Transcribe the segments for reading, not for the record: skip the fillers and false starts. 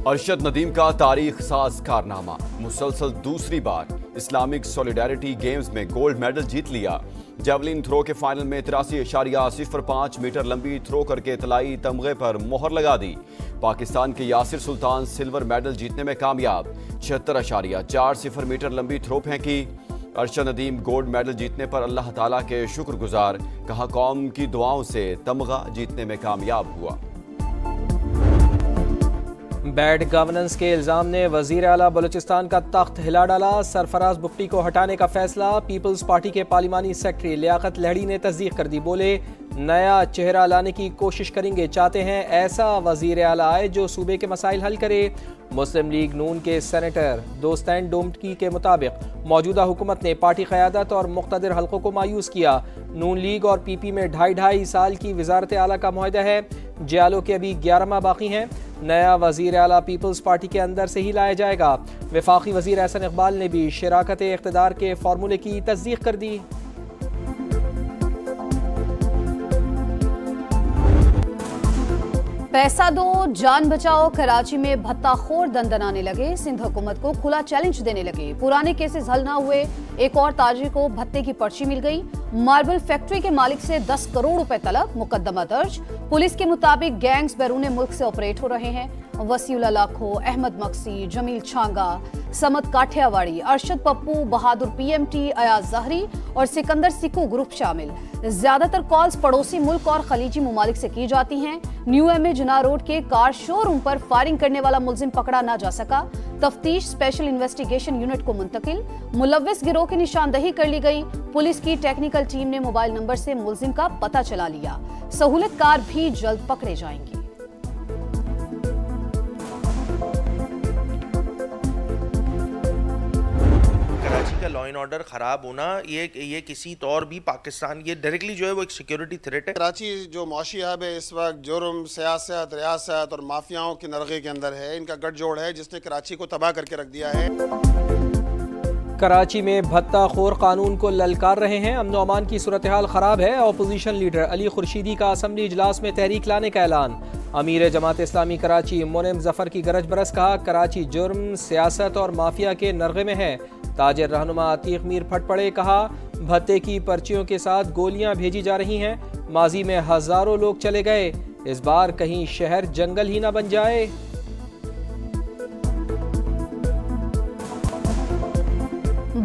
अरशद नदीम का तारीख साज कारनामा, मुसलसल दूसरी बार इस्लामिक सॉलिडारिटी गेम्स में गोल्ड मेडल जीत लिया। जेवलिन थ्रो के फाइनल में 83.05 मीटर लंबी थ्रो करके तलाई तमगे पर मोहर लगा दी। पाकिस्तान के यासिर सुल्तान सिल्वर मेडल जीतने में कामयाब। 76.40 मीटर लंबी थ्रो फेंकी। अरशद नदीम गोल्ड मेडल जीतने पर अल्लाह ताला के शुक्रगुजार, कहा कौम की दुआओं से तमगा जीतने में कामयाब हुआ। बैड गवर्नेंस के इल्जाम ने वजीर आला बलूचिस्तान का तख्त हिला डाला। सरफराज बुख्ती को हटाने का फैसला। पीपल्स पार्टी के पार्लिमानी सेक्रेटरी लियाकत लहड़ी ने तस्दीक कर दी। बोले नया चेहरा लाने की कोशिश करेंगे, चाहते हैं ऐसा वजीर आला आए जो सूबे के मसाइल हल करे। मुस्लिम लीग नून के सेनेटर दोस्तैन डोमकी के मुताबिक मौजूदा हुकूमत ने पार्टी क़यादत और मुख्तदिर हल्कों को मायूस किया। नून लीग और पीपी में 2.5 साल की वजारत आला का मुआहदा है। जियालो के अभी 11 माह बाकी हैं। नया वजीर आला पीपल्स पार्टी के अंदर से ही लाया जाएगा। वफाकी वजीर एहसन इकबाल ने भी शराकत इख्तिदार के फार्मूले की तस्दीक कर दी। पैसा दो जान बचाओ, कराची में भत्ताखोर दंदनाने लगे। सिंध हुकूमत को खुला चैलेंज देने लगे। पुराने केसेस हल ना हुए, एक और ताजिर को भत्ते की पर्ची मिल गई। मार्बल फैक्ट्री के मालिक से 10 करोड़ रुपए तलब, मुकदमा दर्ज। पुलिस के मुताबिक गैंग्स बैरून मुल्क से ऑपरेट हो रहे हैं। वसीउल्लाह लाखो, अहमद मक्सी, जमील छांगा, समत काठियावाड़ी, अरशद पप्पू, बहादुर पीएमटी, अयाज जहरी और सिकंदर सिक्कू ग्रुप शामिल। ज्यादातर कॉल्स पड़ोसी मुल्क और खलीजी ममालिक से की जाती हैं। न्यू एमए जुना रोड के कार शोरूम पर फायरिंग करने वाला मुलजिम पकड़ा ना जा सका। तफ्तीश स्पेशल इन्वेस्टिगेशन यूनिट को मुंतकिल। मुलव्विस गिरोह की निशानदही कर ली गई। पुलिस की टेक्निकल टीम ने मोबाइल नंबर से मुलजिम का पता चला लिया। सहूलतकार भी जल्द पकड़े जाएंगे। लॉ एंड ऑर्डर खराब होना ये किसी तौर भी पाकिस्तान ये डायरेक्टली जो है वो एक सिक्योरिटी थ्रेट है। कराची जो मौशी हब है इस वक्त जुर्म, सियासत, रियासत और माफियाओं के नरगे के अंदर है। इनका गठजोड़ है जिसने कराची को तबाह करके रख दिया है। कराची में भत्ताखोर कानून को ललकार रहे हैं। अमन अमान की सूरत हाल खराब है। अपोजिशन लीडर अली खुर्शीदी का असम्बली इजलास में तहरीक लाने का ऐलान। अमीर जमात इस्लामी कराची मुनिम जफर की गरज बरस, कहा कराची जुर्म, सियासत और माफिया के नरगे में है। ताजिर रहनुमा अतीक मीर फट पड़े, कहा भत्ते की पर्चियों के साथ गोलियां भेजी जा रही हैं। माजी में हजारों लोग चले गए, इस बार कहीं शहर जंगल ही ना बन जाए।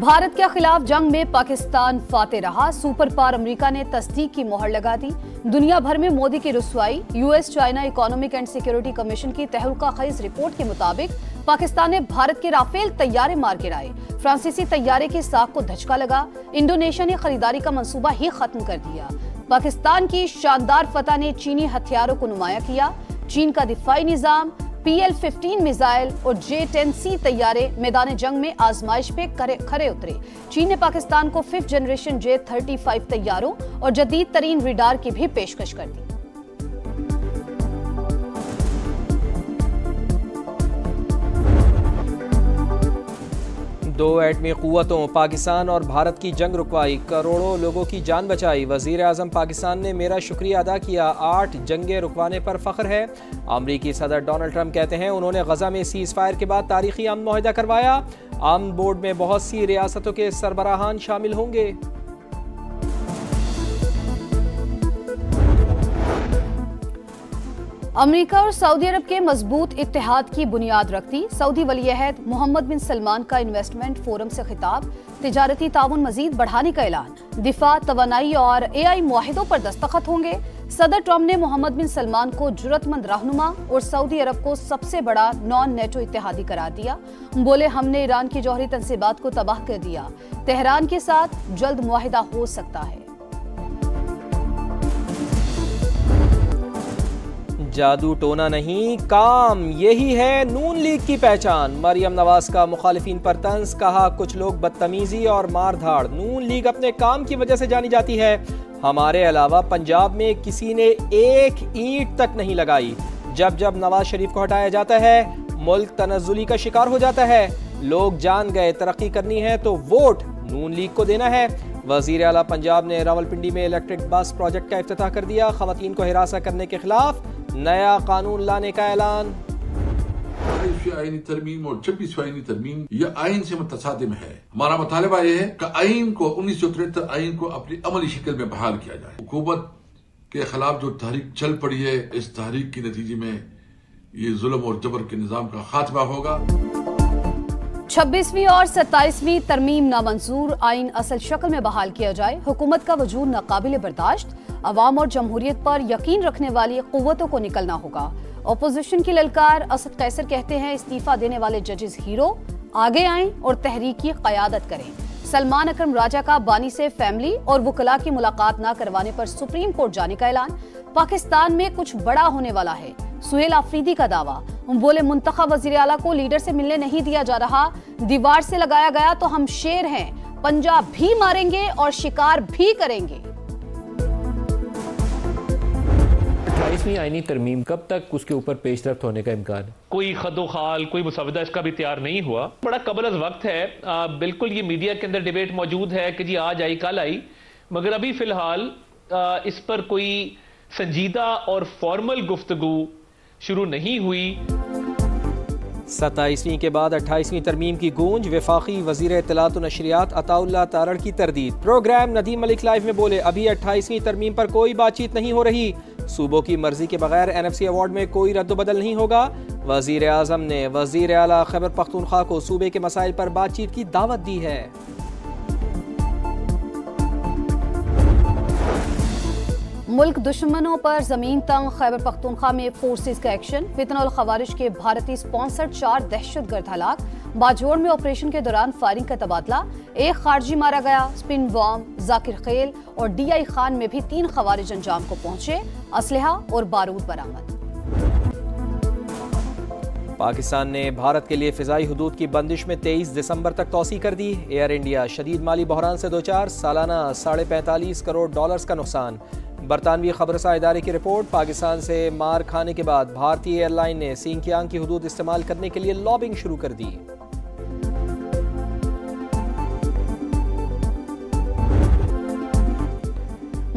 भारत के खिलाफ जंग में पाकिस्तान फाते रहा। सुपर पावर अमेरिका ने तस्दीक की मोहर लगा दी। दुनिया भर में मोदी की रुसवाई। US China economic and security commission की तहलका खीज रिपोर्ट के मुताबिक पाकिस्तान ने भारत के राफेल तैयारे मार गिराए। फ्रांसीसी तैयारे की साख को धचका लगा। इंडोनेशिया ने खरीदारी का मंसूबा ही खत्म कर दिया। पाकिस्तान की शानदार फतह ने चीनी हथियारों को नुमाया किया। चीन का दिफाई निजाम, PL-15 मिसाइल और J-10C तैयारे मैदान जंग में आजमाइश पे खरे उतरे। चीन ने पाकिस्तान को 5th जनरेशन J-35 तैयारों और जदीद तरीन रडार की भी पेशकश कर दी। दो एटमी क़ुव्वतों पाकिस्तान और भारत की जंग रुकवाई, करोड़ों लोगों की जान बचाई। वज़ीर आज़म पाकिस्तान ने मेरा शुक्रिया अदा किया। 8 जंगें रुकवाने पर फ़ख्र है। अमरीकी सदर डोनाल्ड ट्रंप कहते हैं उन्होंने गज़ा में सीज़ फायर के बाद तारीखी अमन मुआहदा करवाया। अमन बोर्ड में बहुत सी रियासतों के सरबराहान शामिल होंगे। अमेरिका और सऊदी अरब के मजबूत इत्तेहाद की बुनियाद रखती। सऊदी वली-ए-अहद मोहम्मद बिन सलमान का इन्वेस्टमेंट फोरम से खिताब। तिजारती ताउन मजीद बढ़ाने का ऐलान। दिफा, तवानाई और AI मुआहिदों पर दस्तखत होंगे। सदर ट्रंप ने मोहम्मद बिन सलमान को जुर्रतमंद रहनुमा और सऊदी अरब को सबसे बड़ा नॉन नेटो इत्तेहादी करार दिया। बोले हमने ईरान की जौहरी तंसीबात को तबाह कर दिया। तेहरान के साथ जल्द मुआहिदा हो सकता है। जादू टोना नहीं, काम यही है नून लीग की पहचान। मरियम नवाज का मुखालिफिन पर तंज, कहा कुछ लोग बदतमीजी और मारधाड़। नून लीग अपने काम की वजह से जानी जाती है। हमारे अलावा पंजाब में किसी ने एक ईंट तक नहीं लगाई। जब जब नवाज शरीफ को हटाया जाता है मुल्क तनज़्ज़ुली का शिकार हो जाता है। लोग जान गए तरक्की करनी है तो वोट नून लीग को देना है। वज़ीर आला पंजाब ने रावलपिंडी में इलेक्ट्रिक बस प्रोजेक्ट का इफ्तिताह कर दिया। ख़वातीन को हिरासा करने के खिलाफ नया कानून लाने का ऐलान। 27वीं आईनी तरमीम और 26वीं आईनी तरमीम यह आइन से मुतसादिम है। हमारा मुतालबा यह है कि आइन को 1973 आइन को अपनी अमली शक्ल में बहाल किया जाए। हुकूमत के खिलाफ जो तहरीक चल पड़ी है, इस तहरीक के नतीजे में ये जुल्म और जबर के निजाम का खात्मा होगा। 26वीं और 27वीं तरमीम नामंजूर, आइन असल शक्ल में बहाल किया जाए। हुकूमत का वजूद नाकाबिल बर्दाश्त, अवाम और जमहूरियत पर यकीन रखने वाली कुव्वतों को निकलना होगा। अपोजिशन की ललकार। असद कैसर कहते हैं इस्तीफा देने वाले जजेस हीरो, आगे आएं और तहरीक की क़यादत करें। सलमान अकरम राजा का बानी से फैमिली और वकला की मुलाकात न करवाने पर सुप्रीम कोर्ट जाने का ऐलान। पाकिस्तान में कुछ बड़ा होने वाला है, सुहेल आफरीदी का दावा। बोले मुंतखब वजीर आला को लीडर से मिलने नहीं दिया जा रहा, दीवार से लगाया गया तो हम शेर हैं, पंजाब भी मारेंगे और शिकार भी करेंगे। 28वीं आईनी तरमीम कब तक उसके ऊपर पेशरफ्त होने का इम्कान है? कोई खदोखाल, कोई मुसवदा इसका भी तैयार नहीं हुआ। बड़ा कबल अज़ वक्त है। बिल्कुल ये मीडिया के अंदर डिबेट मौजूद है कि जी आज आई कल आई, मगर अभी फिलहाल इस पर कोई संजीदा और फॉर्मल गुफ्तगू शुरू नहीं हुई। 27वीं के बाद 28वीं तरमीम की गूंज। वफाकी वजीर इत्तलात व नशरियात अताउल्लाह तारड़ की तरदीद। प्रोग्राम नदीम मलिक लाइव में बोले अभी 28वीं तरमीम पर कोई बातचीत नहीं हो रही। सूबों की मर्जी के बगैर NFC अवार्ड में कोई रद्दबदल नहीं होगा। वजीर आजम ने वजीर आला खैबर पख्तूनख्वा को सूबे के मसाइल पर बातचीत की दावत दी है। मुल्क दुश्मनों पर जमीन तंग, खैबर पख्तूनख्वा में फोर्सेस का एक्शन। फितना और खवारिज के भारतीय स्पॉन्सर्ड 4 दहशतगर्द हलाक। बाजोड़ में ऑपरेशन के दौरान फायरिंग का तबादला, 1 खारजी मारा गया। स्पिन बॉम्ब, जाकिर खेल और DI खान में भी 3 खवारिज अंजाम को पहुंचे। असलहा और बारूद बरामद। पाकिस्तान ने भारत के लिए फिजाई हुदूद की बंदिश में 23 दिसंबर तक तौसी कर दी। एयर इंडिया शदीद माली बहरान से 2-4, सालाना $45.5 करोड़ का नुकसान। बरतानवी खबरसा इदारे की रिपोर्ट। पाकिस्तान से मार खाने के बाद भारतीय एयरलाइन ने सिंकियांग की हुदूद इस्तेमाल करने के लिए लॉबिंग शुरू कर दी।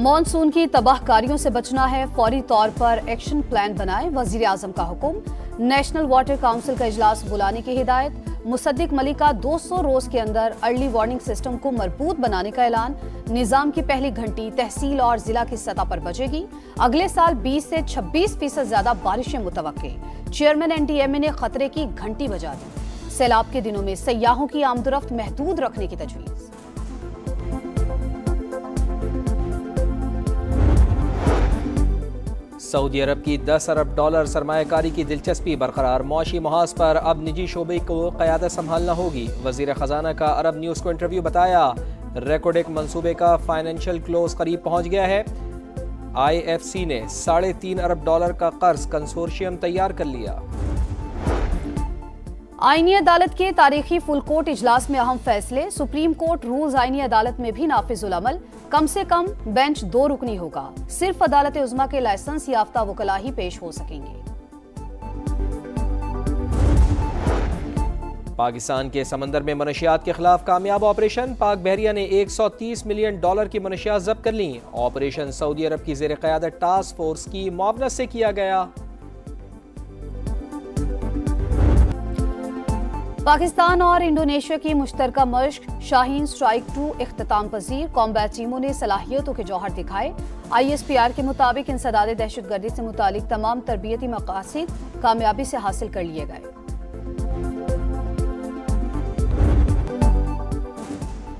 मॉनसून की तबाहकारियों से बचना है, फौरी तौर पर एक्शन प्लान बनाए, वजीर आजम का हुक्म। नेशनल वाटर काउंसिल का इजलास बुलाने की हिदायत। मुसद्दिक मलिक का 200 रोज के अंदर अर्ली वार्निंग सिस्टम को मजबूत बनाने का ऐलान। निजाम की पहली घंटी तहसील और जिला की सतह पर बजेगी। अगले साल 20 से 26% ज्यादा बारिशें मुतवक्के। चेयरमैन NDMA ने खतरे की घंटी बजा दी। सैलाब के दिनों में सयाहों की आमदोरफ्त महदूद रखने की तजवीज। सऊदी अरब की $10 अरब सरमायाकारी की दिलचस्पी बरकरार। मुआशी महाज पर अब निजी शोबे को क़यादत संभालना होगी। वज़ीर ख़जाना का अरब न्यूज़ को इंटरव्यू। बताया रेकोडेक मंसूबे का फाइनेंशियल क्लोज करीब पहुंच गया है। IFC ने $3.5 अरब का कर्ज कंसोर्शियम तैयार कर लिया। आईनी अदालत के तारीखी फुल कोर्ट इजलास में अहम फैसले। सुप्रीम कोर्ट रूल्स आईनी अदालत में भी नाफिजुल अमल। कम से कम बेंच 2 रुकनी होगा। सिर्फ अदालत उज़्मा के लाइसेंस याफ्ता वकला ही पेश हो सकेंगे। पाकिस्तान के समंदर में मनशियात के खिलाफ कामयाब ऑपरेशन। पाक बहरिया ने $130 मिलियन की मनशियात जब्त कर ली। ऑपरेशन सऊदी अरब की जेर क़यादत टास्क फोर्स की मुआवनत से किया गया। पाकिस्तान और इंडोनेशिया की मुश्तरका मश्क शाहीन स्ट्राइक 2 इख्तिताम पजीर। कॉम्बैट टीमों ने सलाहियतों के जौहर दिखाए। ISPR के मुताबिक इंसदाद दहशतगर्दी से मुतालिक तमाम तरबियती मकासद कामयाबी से हासिल कर लिए गए।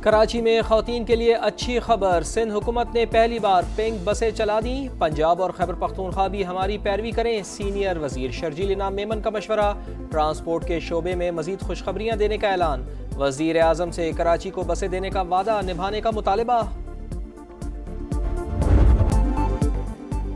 कराची में खवातीन के लिए अच्छी खबर। सिंध हुकूमत ने पहली बार पिंक बसें चला दी। पंजाब और खैबर पख्तूनख्वा भी हमारी पैरवी करें। सीनियर वजीर शर्जील इनाम मेमन का मशवरा। ट्रांसपोर्ट के शोबे में मजीद खुशखबरियां देने का ऐलान। वजीर आजम से कराची को बसें देने का वादा निभाने का मुतालबा।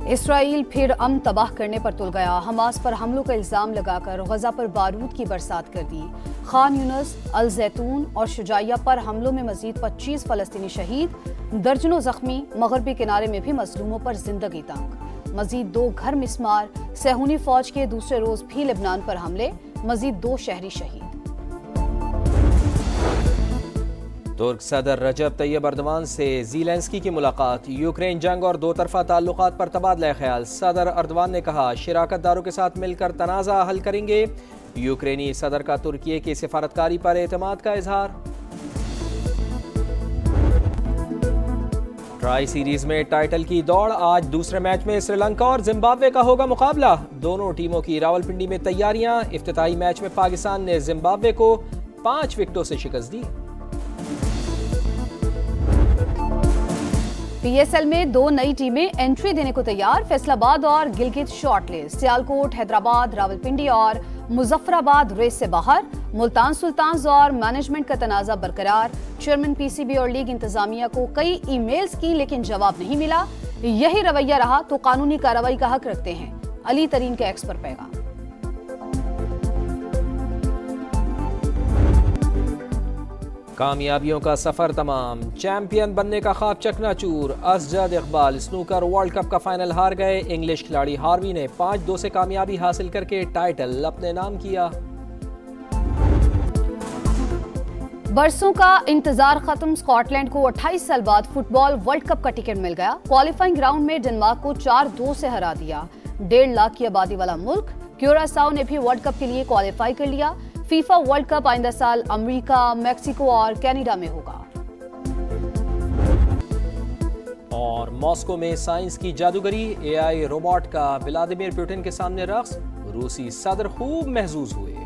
इसराइल फिर अमन तबाह करने पर तुल गया। हमास पर हमलों का इल्जाम लगाकर गजा पर बारूद की बरसात कर दी। खान यूनस, अल जैतून और शुजाइया पर हमलों में मजीद 25 फलस्तीनी शहीद, दर्जनों जख्मी। मगरबी किनारे में भी मजलूमों पर जिंदगी तंग। मजीद 2 घर मिस्मार। सहूनी फौज के दूसरे रोज भी लेबनान पर हमले, मजीद 2 शहरी शहीद। तुर्क सदर रजब तैयब अर्दवान से ज़ेलेंस्की की मुलाकात। यूक्रेन जंग और 2 तरफा ताल्लुकात पर तबादला ख्याल। सदर अर्दवान ने कहा शिराकत दारों के साथ मिलकर तनाज़ा हल करेंगे। यूक्रेनी सदर का तुर्की की सिफारतकारी पर एतमाद का इजहार। ट्राई सीरीज में टाइटल की दौड़, आज दूसरे मैच में श्रीलंका और जिम्बाब्वे का होगा मुकाबला। दोनों टीमों की रावलपिंडी में तैयारियां। इफ्तिताई मैच में पाकिस्तान ने जिम्बाब्वे को 5 विकेटों से शिकस्त दी। पीएसएल में 2 नई टीमें एंट्री देने को तैयार। फैसलाबाद और गिलगित शॉर्टलिस्ट, सियालकोट, हैदराबाद, रावलपिंडी और मुजफ्फराबाद रेस से बाहर। मुल्तान सुल्तान्स और मैनेजमेंट का तनाजा बरकरार। चेयरमैन पीसीबी और लीग इंतजामिया को कई ईमेल्स की लेकिन जवाब नहीं मिला। यही रवैया रहा तो कानूनी कार्रवाई का हक रखते हैं। अली तरीन के एक्स पर पैगाम। कामयाबियों का सफर तमाम, चैंपियन बनने का ख्वाब चकनाचूर। Asjad Iqbal snooker world cup का फाइनल हार गए। इंग्लिश खिलाड़ी हार्वी ने 5-2 से कामयाबी हासिल करके टाइटल अपने नाम किया। बरसों का इंतजार खत्म। स्कॉटलैंड को 28 साल बाद फुटबॉल वर्ल्ड कप का टिकट मिल गया। क्वालिफाइंग राउंड में डेनमार्क को 4-2 से हरा दिया। 1.5 लाख की आबादी वाला मुल्क क्यूरासाओ ने भी वर्ल्ड कप के लिए क्वालिफाई कर लिया। फीफा वर्ल्ड कप आइंदा साल अमेरिका, मैक्सिको और कनाडा में होगा। और मॉस्को में साइंस की जादूगरी, एआई रोबोट का व्लादिमीर पुतिन के सामने रक्स। रूसी सदर खूब महजूज हुए।